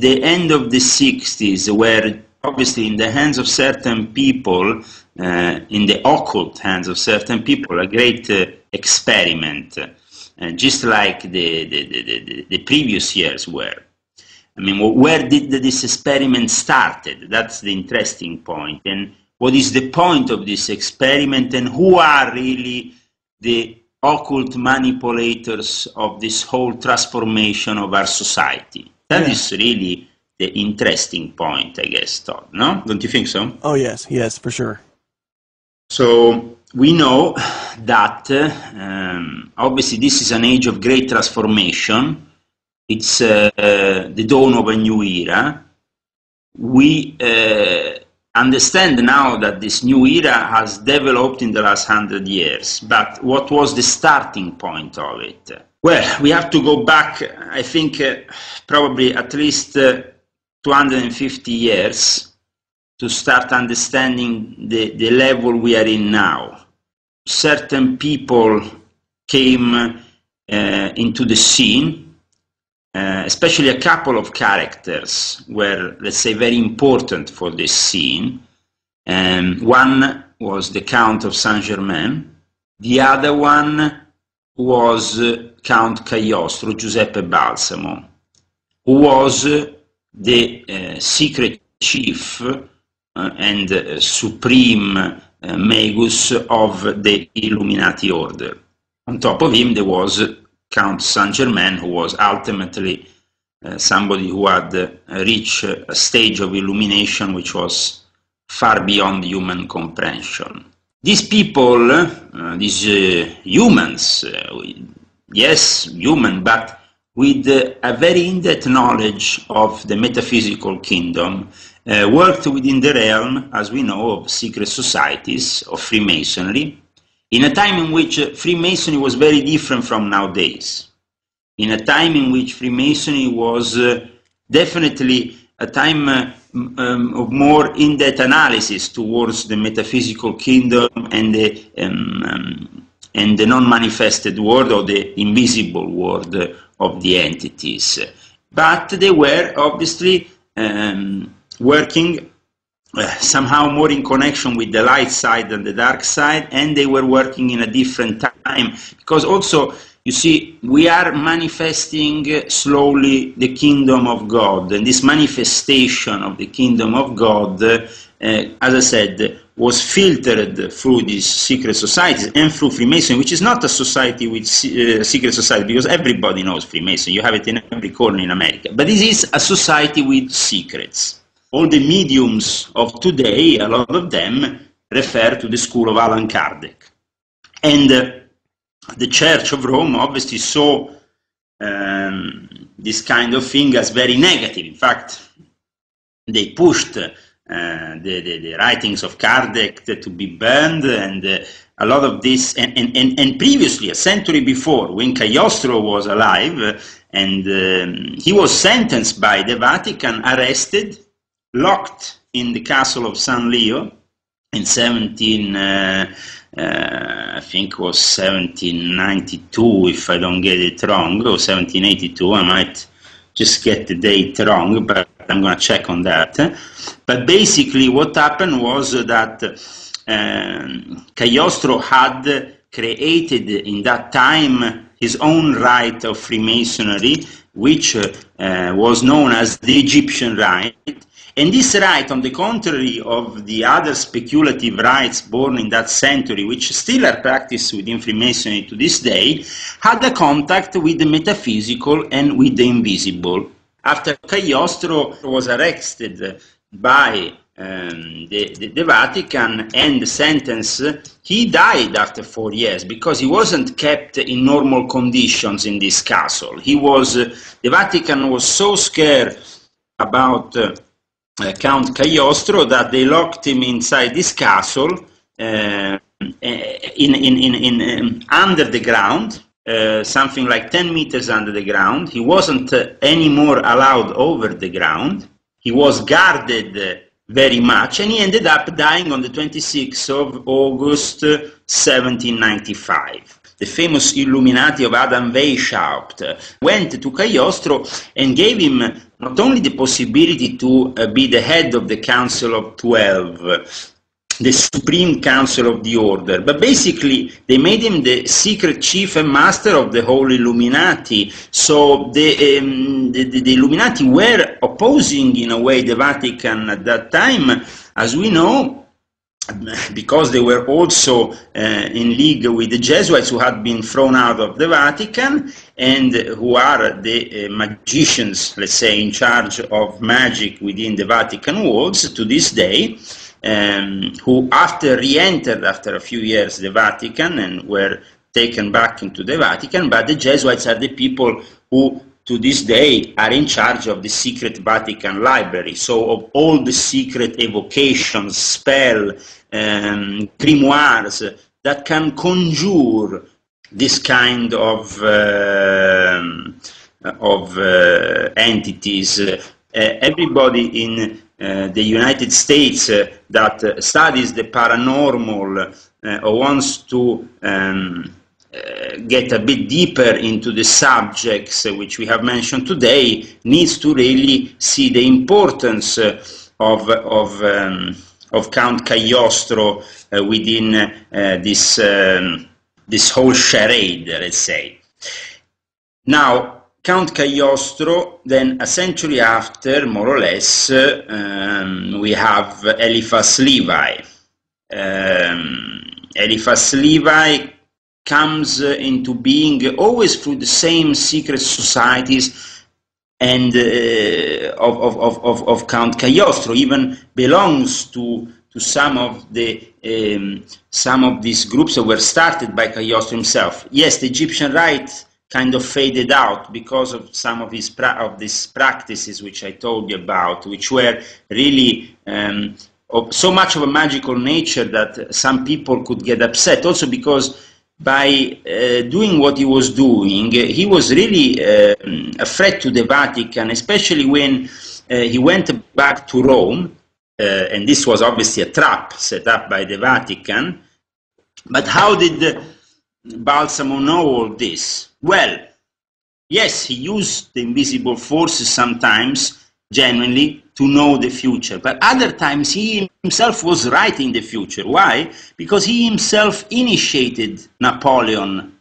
the end of the 60s were obviously in the hands of certain people, in the occult hands of certain people, a great experiment, just like the previous years were. I mean, where did this experiment started? That's the interesting point. And what is the point of this experiment, and who are really the occult manipulators of this whole transformation of our society? That is really the interesting point, I guess, Todd, no? Don't you think so? Oh, yes, yes, for sure. So we know that obviously this is an age of great transformation. It's the dawn of a new era. We understand now that this new era has developed in the last 100 years, but what was the starting point of it? Well, we have to go back, I think, probably at least 250 years to start understanding the level we are in now. Certain people came into the scene, especially a couple of characters were, let's say, very important for this scene. One was the Count of Saint-Germain. The other one was Count Cagliostro, Giuseppe Balsamo, who was the secret chief and supreme magus of the Illuminati order. On top of him, there was Count Saint-Germain, who was ultimately somebody who had reached a stage of illumination which was far beyond human comprehension. These people, these humans, yes, human, but with a very in-depth knowledge of the metaphysical kingdom, worked within the realm, as we know, of secret societies, of Freemasonry, in a time in which Freemasonry was very different from nowadays, in a time in which Freemasonry was definitely a time of more in-depth analysis towards the metaphysical kingdom and the non-manifested world, or the invisible world of the entities. But they were obviously working somehow more in connection with the light side than the dark side, and they were working in a different time, because also, you see, we are manifesting slowly the kingdom of God, and this manifestation of the kingdom of God, as I said, was filtered through these secret societies and through Freemasonry, which is not a society with secret society, because everybody knows Freemasonry. You have it in every corner in America. But this is a society with secrets. All the mediums of today, a lot of them, refer to the school of Allan Kardec. And the Church of Rome obviously saw this kind of thing as very negative. In fact, they pushed the writings of Kardec to be burned, and a lot of this, and previously, a century before, when Cagliostro was alive, and he was sentenced by the Vatican, arrested, locked in the castle of San Leo in I think it was 1792, if I don't get it wrong, or 1782. I might just get the date wrong, but I'm going to check on that. But basically what happened was that Cagliostro had created in that time his own rite of Freemasonry, which was known as the Egyptian rite. And this rite, on the contrary of the other speculative rites born in that century, which still are practiced within Freemasonry to this day, had a contact with the metaphysical and with the invisible. After Cagliostro was arrested by the Vatican and sentenced, he died after 4 years because he wasn't kept in normal conditions in this castle. The Vatican was so scared about Count Cagliostro that they locked him inside this castle under the ground, something like 10 meters under the ground. He wasn't anymore allowed over the ground. He was guarded very much, and he ended up dying on the 26th of August 1795. The famous Illuminati of Adam Weishaupt went to Cagliostro and gave him not only the possibility to be the head of the Council of 12, the Supreme Council of the Order, but basically they made him the secret chief and master of the whole Illuminati. So the Illuminati were opposing, in a way, the Vatican at that time, as we know, because they were also in league with the Jesuits, who had been thrown out of the Vatican and who are the magicians, let's say, in charge of magic within the Vatican walls to this day, who re-entered after a few years the Vatican and were taken back into the Vatican. But the Jesuits are the people who to this day are in charge of the secret Vatican library, so of all the secret evocations, spell, grimoires that can conjure this kind of entities. Everybody in the United States that studies the paranormal or wants to get a bit deeper into the subjects which we have mentioned today needs to really see the importance of Count Cagliostro within this whole charade, let's say. Now, Count Cagliostro, then a century after, more or less, we have Eliphas Levi. Eliphas Levi comes into being always through the same secret societies and of Count Cagliostro, even belongs to some of these groups that were started by Cagliostro himself. Yes, the Egyptian rite kind of faded out because of some of these practices which I told you about, which were really of so much of a magical nature that some people could get upset. Also because by doing what he was doing, he was really a threat to the Vatican, especially when he went back to Rome, and this was obviously a trap set up by the Vatican. But how did Balsamo know all this? Well, yes, he used the invisible forces sometimes, genuinely, to know the future, but other times he himself was writing the future. Why? Because he himself initiated Napoleon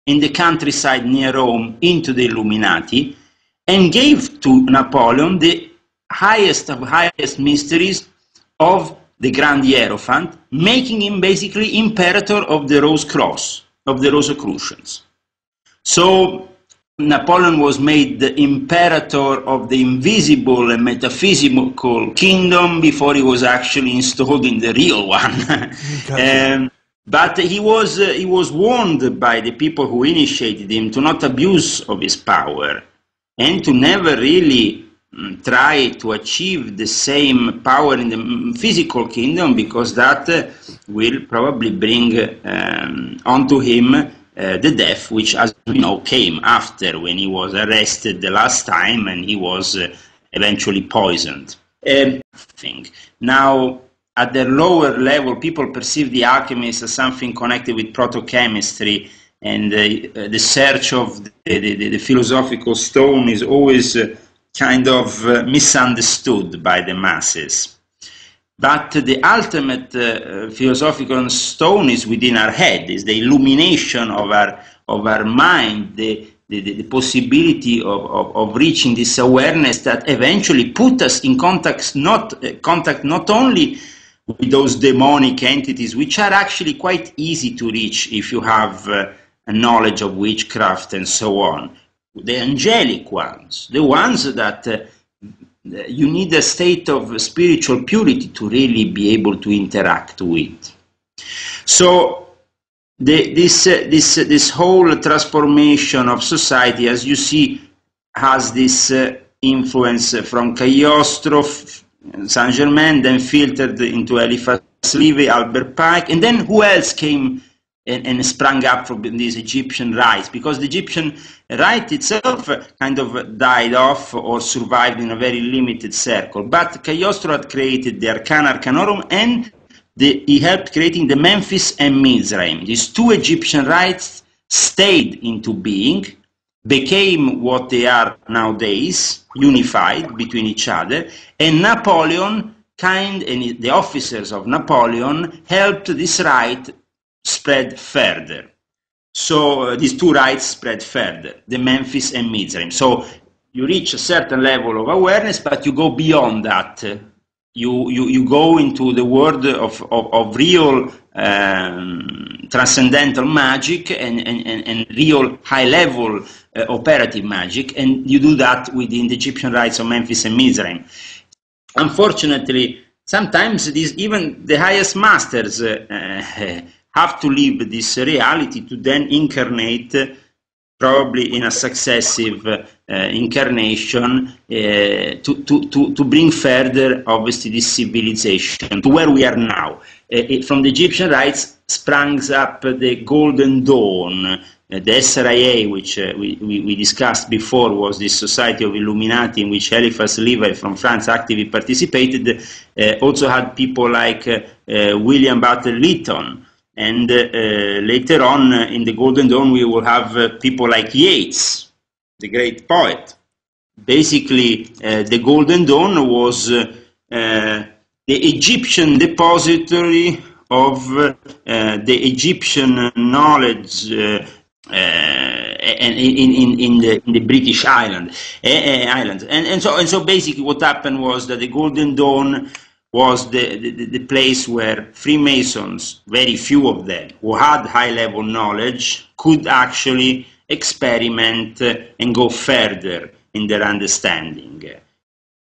in the countryside near Rome into the Illuminati and gave to Napoleon the highest of highest mysteries of the Grand Hierophant, making him basically Imperator of the Rose Cross, of the Rosicrucians. So Napoleon was made the Imperator of the invisible and metaphysical kingdom before he was actually installed in the real one. But he was warned by the people who initiated him to not abuse of his power and to never really try to achieve the same power in the physical kingdom, because that will probably bring onto him the death, which, as we know, came after, when he was arrested the last time and he was eventually poisoned. Now, at the lower level, people perceive the alchemists as something connected with proto-chemistry, and the search of the philosophical stone is always kind of misunderstood by the masses. But the ultimate philosophical stone is within our head, is the illumination of our mind, the possibility of reaching this awareness that eventually put us in contact not only with those demonic entities, which are actually quite easy to reach if you have a knowledge of witchcraft and so on, the angelic ones, the ones that you need a state of spiritual purity to really be able to interact with. So this whole transformation of society, as you see, has this influence from Cagliostro, Saint-Germain, then filtered into Eliphas Levi, Albert Pike, and then who else came and sprang up from these Egyptian rites? Because the Egyptian rite itself kind of died off or survived in a very limited circle. But Cagliostro had created the Arcana Arcanorum, and he helped creating the Memphis and Mizraim. These two Egyptian rites stayed into being, became what they are nowadays, unified between each other, and Napoleon and the officers of Napoleon helped this right spread further. So these two rights spread further, the Memphis and Mizraim. So you reach a certain level of awareness, but you go beyond that. You go into the world of real transcendental magic and real high-level operative magic, and you do that within the Egyptian rites of Memphis and Mizraim. Unfortunately, sometimes even the highest masters have to live this reality to then incarnate, probably in a successive incarnation, to bring further, obviously, this civilization to where we are now. From the Egyptian rites springs up the Golden Dawn. The SRIA, which we discussed before, was this society of Illuminati in which Eliphas Levi from France actively participated, also had people like William Butler Lytton. And later on in the Golden Dawn, we will have people like Yeats, the great poet. Basically, the Golden Dawn was the Egyptian depository of the Egyptian knowledge and in the British islands. And so basically what happened was that the Golden Dawn was the place where Freemasons, very few of them, who had high-level knowledge, could actually experiment and go further in their understanding.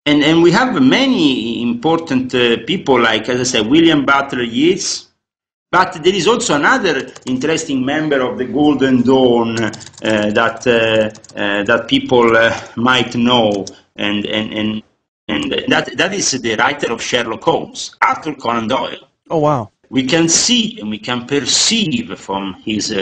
And we have many important people like, as I said, William Butler Yeats. But there is also another interesting member of the Golden Dawn that people might know, and that is the writer of Sherlock Holmes, Arthur Conan Doyle. Oh, wow. We can see and we can perceive from his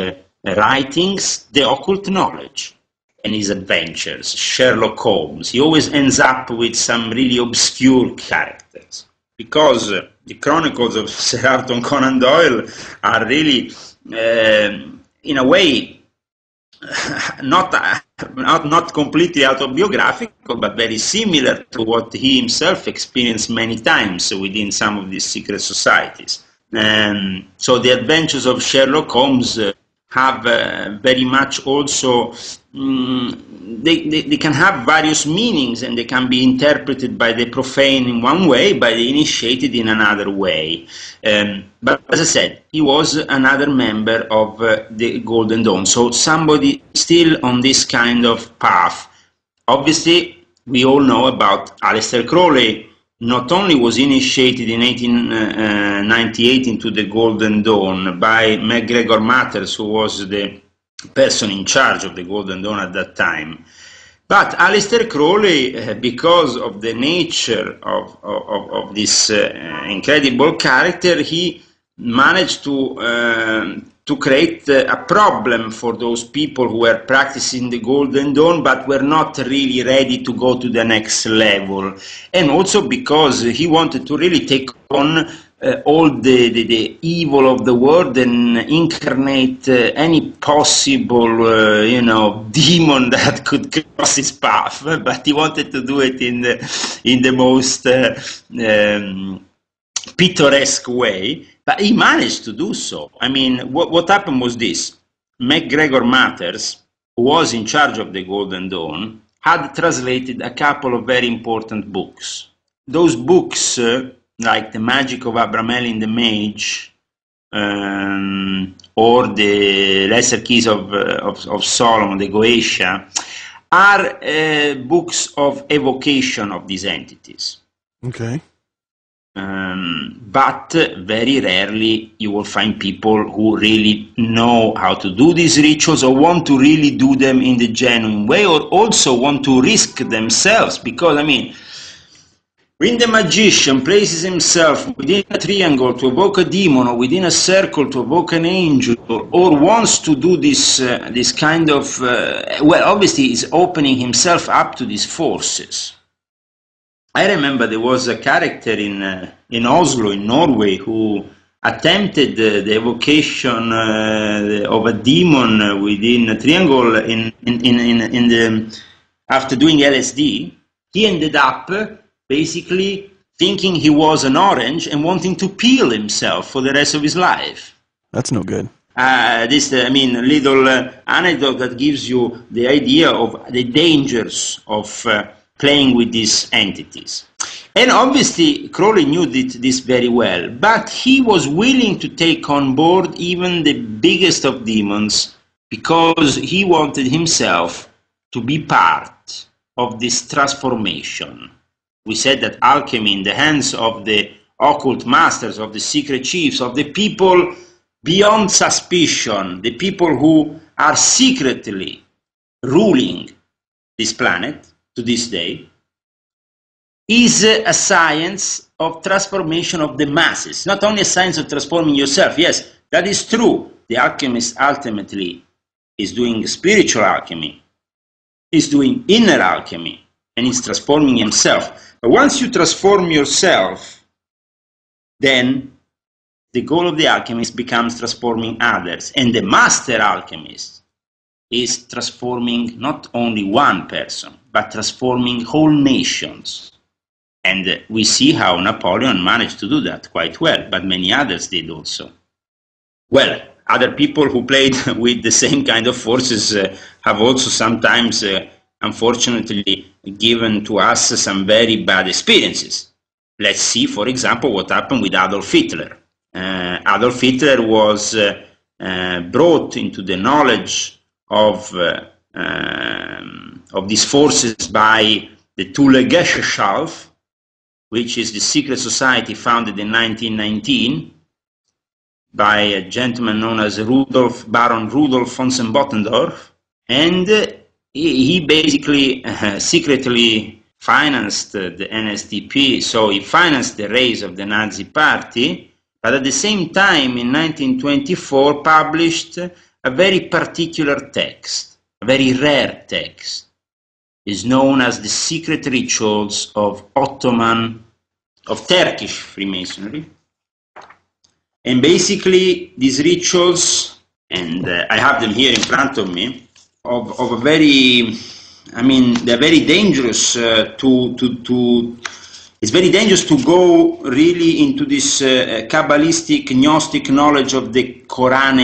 writings the occult knowledge and his adventures. Sherlock Holmes, he always ends up with some really obscure characters, because the chronicles of Sir Arthur Conan Doyle are really, in a way, not completely autobiographical, but very similar to what he himself experienced many times within some of these secret societies. So the adventures of Sherlock Holmes have very much also, they can have various meanings, and they can be interpreted by the profane in one way, by the initiated in another way. But as I said, he was another member of the Golden Dawn, so somebody still on this kind of path. Obviously, we all know about Aleister Crowley. Not only was initiated in 1898 into the Golden Dawn by MacGregor Matters, who was the person in charge of the Golden Dawn at that time, but Aleister Crowley, because of the nature of this incredible character, he managed to create a problem for those people who were practicing the Golden Dawn but were not really ready to go to the next level. And also because he wanted to really take on all the evil of the world and incarnate any possible, demon that could cross his path. But he wanted to do it in the most picturesque way. But he managed to do so. I mean, what happened was this. MacGregor Matters, who was in charge of the Golden Dawn, had translated a couple of very important books. Those books, like The Magic of Abramelin the Mage, or the Lesser Keys of Solomon, the Goetia, are books of evocation of these entities. Okay. But very rarely you will find people who really know how to do these rituals, or want to really do them in the genuine way, or also want to risk themselves, because, I mean, when the magician places himself within a triangle to evoke a demon, or within a circle to evoke an angel, or wants to do this kind of, well, obviously he's opening himself up to these forces. I remember there was a character in Oslo, in Norway, who attempted the evocation of a demon within a triangle after doing LSD, he ended up basically thinking he was an orange and wanting to peel himself for the rest of his life. That's no good. Little anecdote that gives you the idea of the dangers of playing with these entities. And obviously, Crowley knew this very well, but he was willing to take on board even the biggest of demons because he wanted himself to be part of this transformation. We said that alchemy in the hands of the occult masters, of the secret chiefs, of the people beyond suspicion, the people who are secretly ruling this planet to this day, is a science of transformation of the masses, not only a science of transforming yourself. Yes, that is true. The alchemist ultimately is doing spiritual alchemy, is doing inner alchemy, and is transforming himself. But once you transform yourself, then the goal of the alchemist becomes transforming others. And the master alchemist is transforming not only one person, but transforming whole nations. And we see how Napoleon managed to do that quite well, but many others did also. Well, other people who played with the same kind of forces have also sometimes, unfortunately, given to us some very bad experiences. Let's see, for example, what happened with Adolf Hitler. Adolf Hitler was brought into the knowledge of these forces by the Thule Gesellschaft, which is the secret society founded in 1919 by a gentleman known as Baron Rudolf von Bottendorf, and he basically secretly financed the NSDAP, so he financed the rise of the Nazi Party, but at the same time in 1924 published a very particular text, a very rare text. Is known as the secret rituals of Turkish Freemasonry. And basically these rituals, and I have them here in front of me, of a very, they're very dangerous it's very dangerous to go really into this Kabbalistic, Gnostic knowledge of the Quran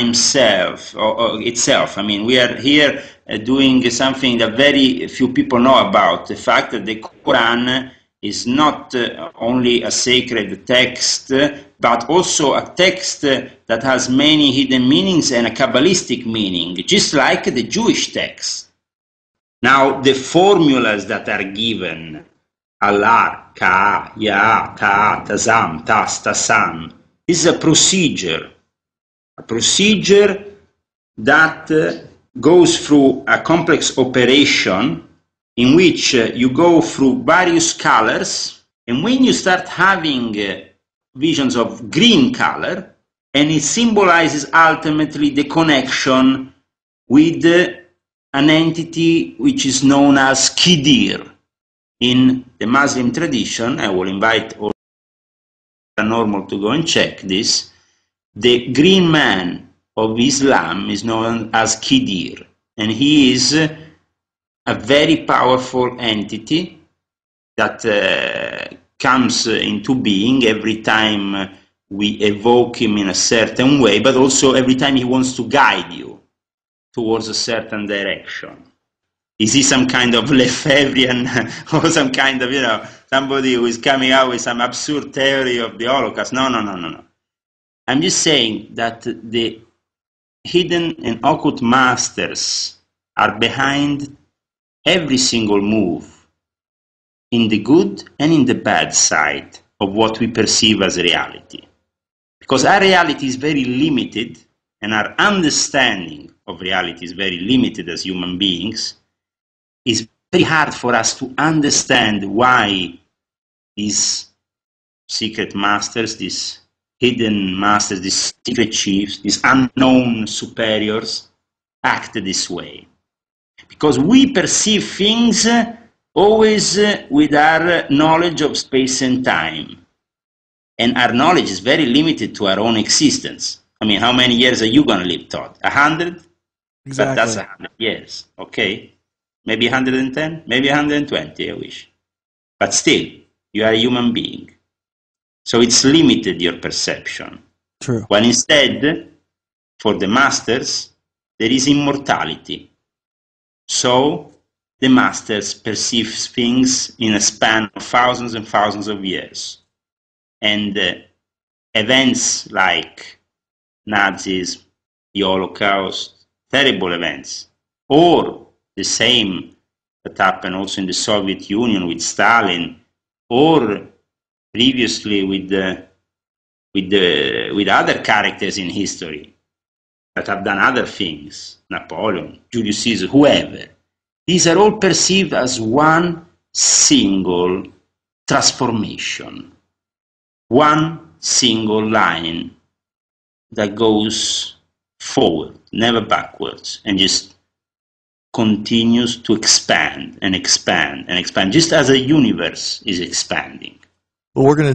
itself. We are here doing something that very few people know about, the fact that the Quran is not only a sacred text, but also a text that has many hidden meanings and a Kabbalistic meaning, just like the Jewish text. Now, the formulas that are given, Allah, Ka, Ya, Ta, Tazam, Tas, Tasam, is a procedure that goes through a complex operation in which you go through various colors, and when you start having visions of green color, and it symbolizes ultimately the connection with an entity which is known as Khidir. In the Muslim tradition, I will invite all normal to go and check this, the green man of Islam is known as Khidir, and he is a very powerful entity that comes into being every time we evoke him in a certain way, but also every time he wants to guide you towards a certain direction. Is he some kind of Lefebvrean or some kind of, somebody who is coming out with some absurd theory of the Holocaust? No. I'm just saying that the hidden and occult masters are behind every single move in the good and in the bad side of what we perceive as reality. Because our reality is very limited, and our understanding of reality is very limited as human beings. It's very hard for us to understand why these secret masters, these hidden masters, these secret chiefs, these unknown superiors act this way. Because we perceive things always with our knowledge of space and time. And our knowledge is very limited to our own existence. I mean, how many years are you going to live, Todd? 100? Exactly. But that's 100 years, okay? Maybe 110, maybe 120, I wish. But still, you are a human being. So it's limited, your perception. True. When instead, for the masters, there is immortality. So the masters perceive things in a span of thousands and thousands of years. And events like Nazism, the Holocaust, terrible events, or the same that happened also in the Soviet Union with Stalin, or previously with other characters in history that have done other things, Napoleon, Julius Caesar, whoever. These are all perceived as one single transformation, one single line that goes forward, never backwards, and just continues to expand and expand and expand, just as a universe is expanding. Well, we're going to